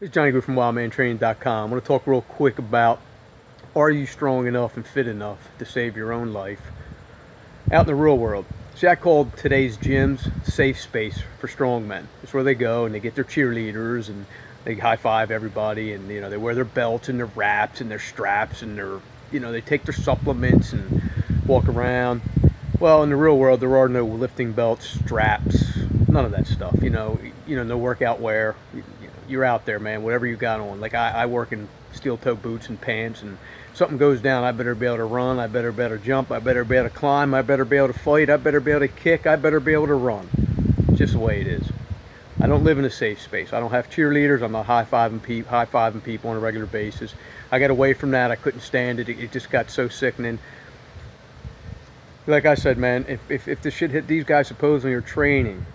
It's Johnny Grube from wildmantraining.com. I want to talk real quick about, are you strong enough and fit enough to save your own life out in the real world? See, I called today's gyms safe space for strong men. It's where they go and they get their cheerleaders and they high five everybody, and they wear their belts and their wraps and their straps and their they take their supplements and walk around. Well, in the real world, there are no lifting belts, straps, none of that stuff. No workout wear. You're out there, man, whatever you got on. Like I work in steel-toe boots and pants, and if something goes down, I better be able to run, I better be able to jump, I better be able to climb, I better be able to fight, I better be able to kick, I better be able to run. It's just the way it is. I don't live in a safe space. I don't have cheerleaders. I'm not high-fiving people on a regular basis. I got away from that. I couldn't stand it. It just got so sickening. Like I said, man, if the shit hit, these guys supposedly are training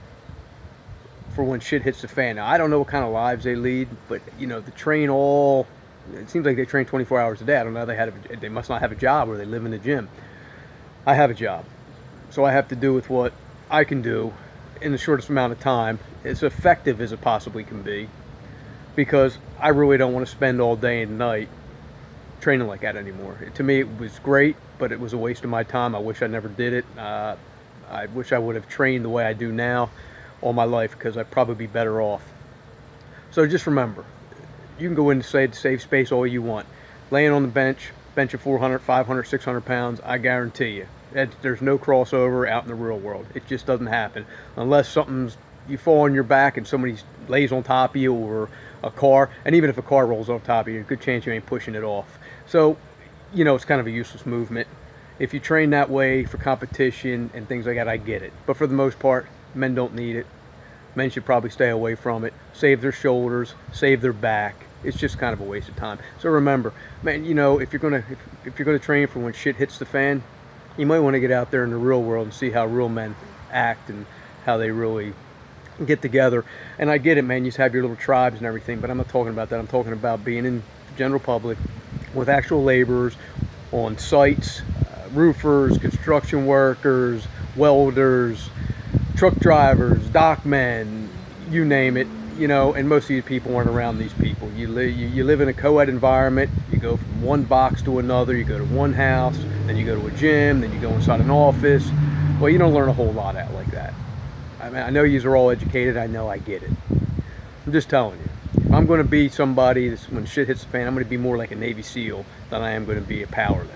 for when shit hits the fan. Now, I don't know what kind of lives they lead, but they train it seems like they train 24 hours a day. I don't know, they must not have a job, or they live in the gym. I have a job, so I have to do with what I can do in the shortest amount of time, as effective as it possibly can be, because I really don't want to spend all day and night training like that anymore. To me, it was great, but it was a waste of my time. I wish I never did it. I wish I would have trained the way I do now all my life, because I'd probably be better off. So just remember, you can go in and safe space all you want. Laying on the bench of 400, 500, 600 pounds, I guarantee you, there's no crossover out in the real world. It just doesn't happen unless you fall on your back and somebody lays on top of you, or a car. And even if a car rolls on top of you, a good chance you ain't pushing it off. So, it's kind of a useless movement. If you train that way for competition and things like that, I get it. But for the most part, men don't need it. Men should probably stay away from it. Save their shoulders, save their back. It's just kind of a waste of time. So remember, man, if you're gonna train for when shit hits the fan, you might want to get out there in the real world and see how real men act and how they really get together. And I get it, man, you have your little tribes and everything, but I'm not talking about that. I'm talking about being in the general public with actual laborers on sites, roofers, construction workers, welders, truck drivers, dockmen, you name it. And most of these people aren't around these people. You live in a co-ed environment. You go from one box to another. You go to one house, then you go to a gym, then you go inside an office. Well, you don't learn a whole lot out like that. I mean, I know yous are all educated. I know, I get it. I'm just telling you. If I'm going to be somebody when shit hits the fan, I'm going to be more like a Navy SEAL than I am going to be a powerlifter.